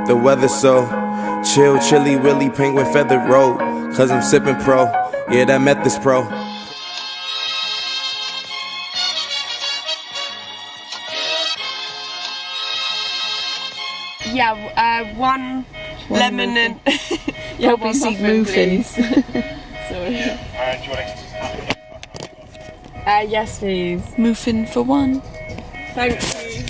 The weather so chill, chilly, willy, penguin feathered road. Cause I'm sipping pro, yeah, that meth is pro. Yeah, one lemon and yeah, one seed muffins. Sorry. Yes, please. Muffin for one. Thank you.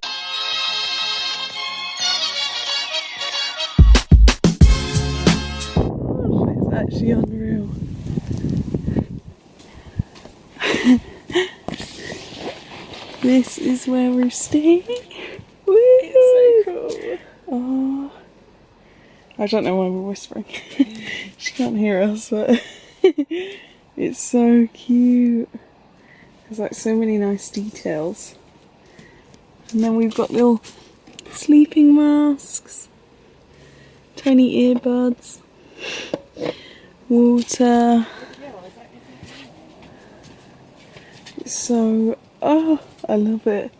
It's actually unreal. This is where we're staying. Woo! It's so cool. Oh, I don't know why we're whispering. She can't hear us, but it's so cute. There's like so many nice details. And then we've got little sleeping masks, tiny earbuds, water. It's so, oh, I love it.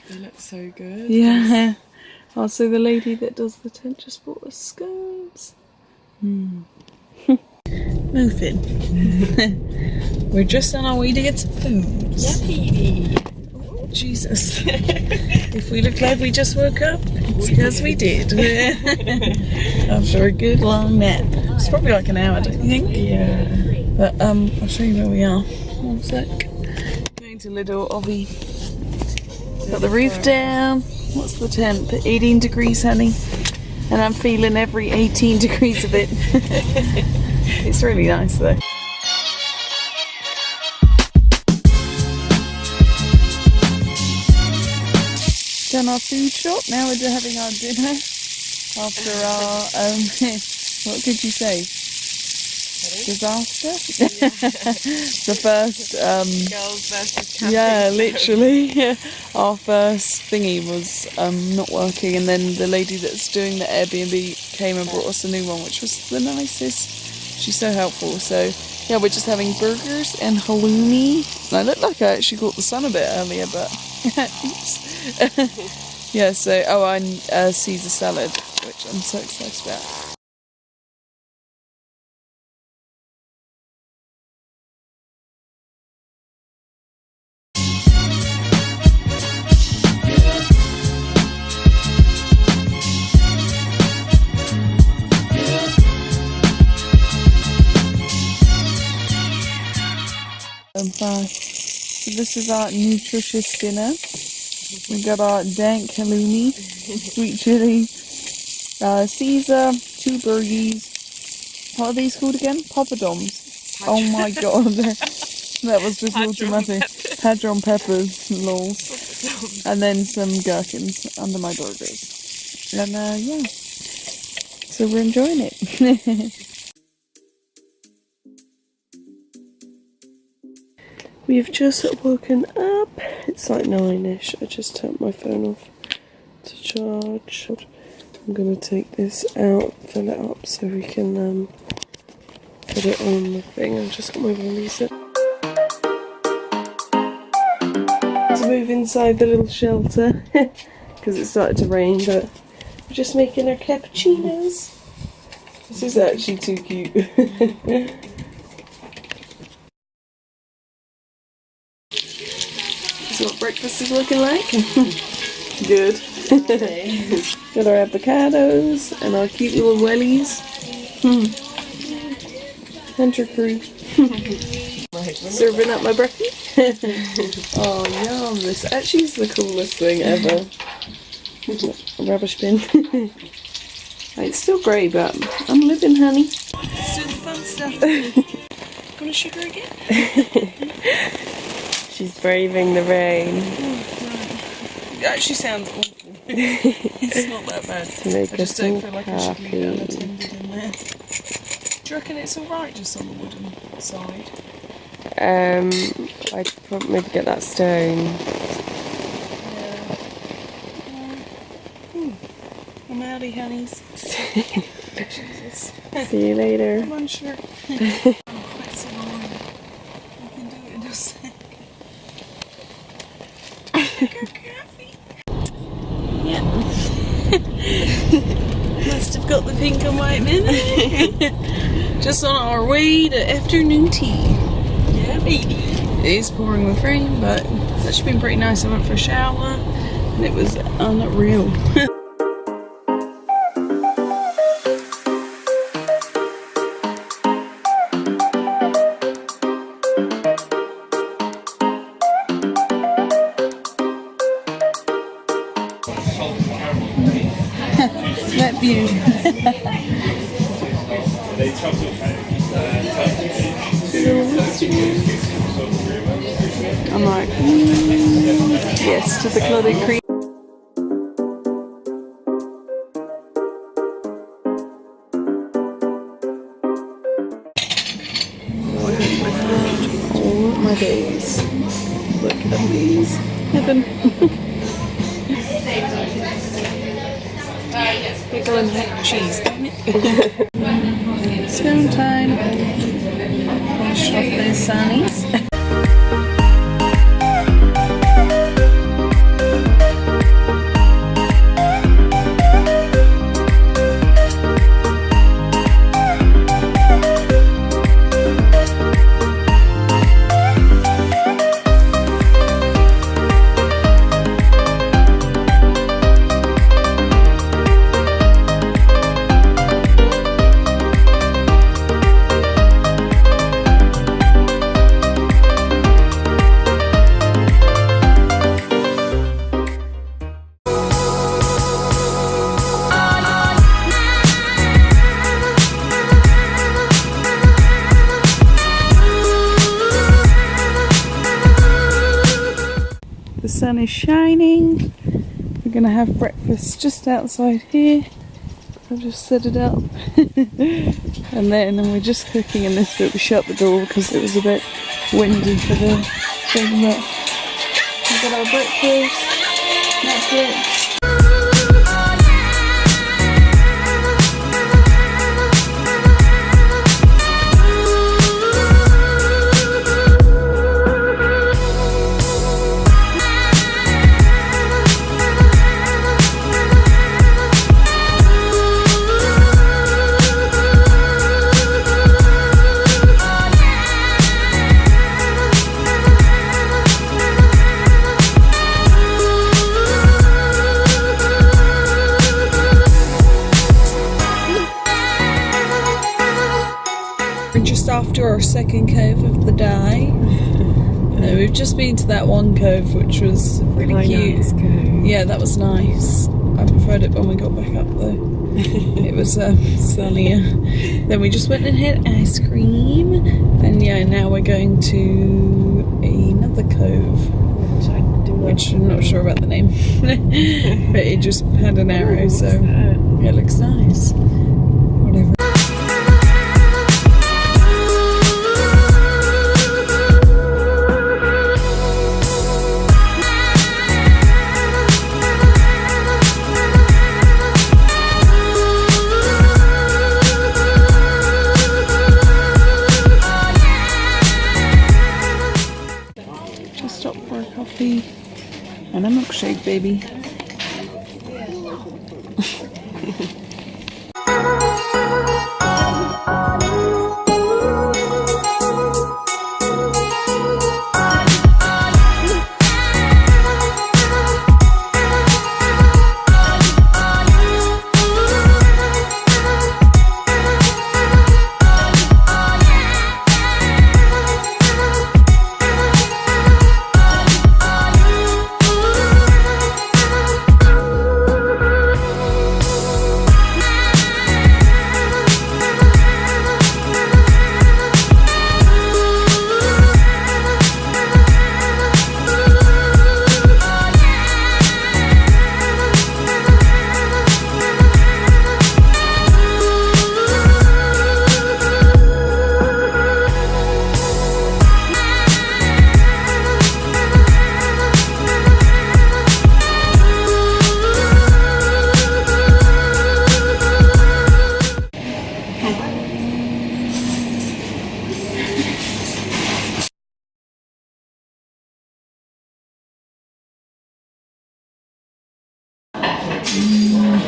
They look so good. Yeah. Also, the lady that does the tent just bought us scones. Muffin. We're just on our way to get some food. Yippee! Oh, Jesus. If we look like we just woke up, it's because we did. After a good long nap. It's probably like an hour, don't you think? Yeah. But I'll show you where we are. One sec. Going to Little Obby. Got the roof down. What's the temp? 18 degrees, honey. And I'm feeling every 18 degrees of it. It's really nice though. Done our food shop. Now we're having our dinner after our what could you say? Disaster? The first Girls versus camping. yeah, literally. Our first thingy was not working, and then the lady that's doing the Airbnb came and brought us a new one, which was the nicest. She's so helpful. So yeah, we're just having burgers and halloumi. And I look like I actually caught the sun a bit earlier, but oops. Yeah, so and Caesar salad, which I'm so excited about. Bye. So this is our nutritious dinner. We got our dank halloumi, sweet chili, Caesar, 2 burgies. What are these called again? Poppadoms. Oh my god, that was just automatic. Padron peppers, lols. And then some gherkins under my burgers. And yeah, so we're enjoying it. We've just woken up. It's like 9ish. I just turned my phone off to charge. I'm gonna take this out, fill it up so we can put it on the thing. I've just got my wallies in. To move inside the little shelter because it started to rain, but we're just making our cappuccinos. This is actually too cute. This is what breakfast is looking like. Good. Got our avocados and our cute little wellies. Hunter crew. Serving up my brekkie. Oh yum, this actually is the coolest thing ever. A rubbish bin. It's still grey, but I'm living, honey. Let's do the fun stuff. Want a sugar again? She's braving the rain. Oh, it actually sounds awful. It's not that bad. To make I just us don't feel like I should be happy. unattended in there. Do you reckon it's alright just on the wooden side? I'd probably maybe get that stone. Yeah. I'm outie, honeys. Jesus. See you later. I'm unsure. I can do it in a sec. Yeah. Must have got the pink and white minute. Just on our way to afternoon tea. Yeah, baby. It is pouring with rain, but it's actually been pretty nice. I went for a shower and it was unreal. That view. I'm like, yes to the clotted cream. All my days. Look at these. Heaven. Pickle and cheese, damn it. Spoon time. Wash off those sunnies. The sun is shining. We're gonna have breakfast just outside here. I'll just set it up. and then we're just cooking in this bit. We shut the door because it was a bit windy for the thing, but we've got our breakfast, Netflix. Just after our second cove of the day. We've just been to that one cove which was really cute. Nice cove. Yeah, that was nice. I preferred it when we got back up though. It was sunnier. Then we just went and had ice cream, and yeah, now we're going to another cove, which I'm not sure about the name. But it just had an arrow, so yeah, it looks nice. Whatever. Stop for a coffee and a milkshake, baby.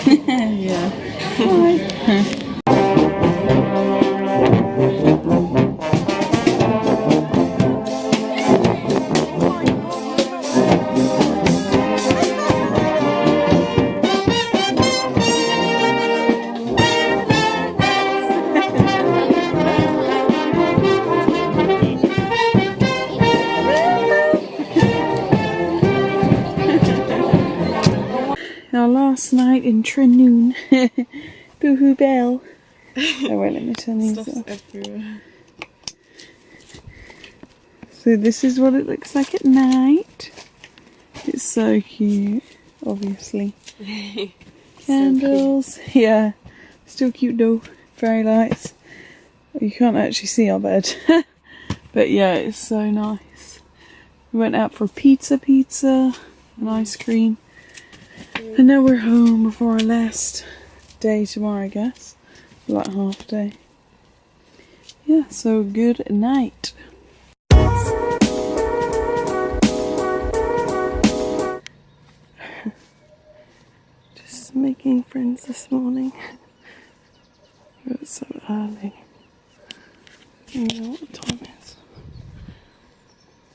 Yeah. Hi. Our last night in Trenoon. Boo-hoo bell. Oh wait, let me turn these Stuff's off. everywhere. So this is what it looks like at night. It's so cute, obviously. Candles. Yeah. Still cute though. Fairy lights. You can't actually see our bed. But yeah, it's so nice. We went out for pizza and ice cream. And now we're home before our last day tomorrow, I guess. Like half day. Yeah, so good night. Just making friends this morning. It's so early. You know what the time is.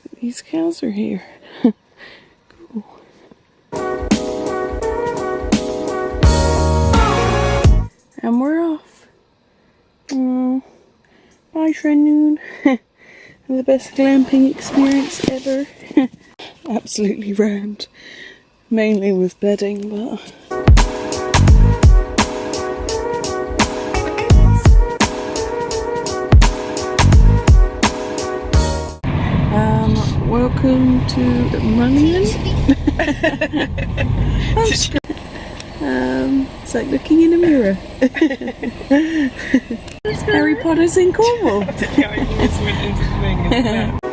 But these cows are here. Cool. And we're off. Bye, Trenoon. The best glamping experience ever. Absolutely rammed. Mainly with bedding, but... welcome to Runyon. It's like looking in a mirror. Harry Potter's in Cornwall. Harry Potter's went into the thing.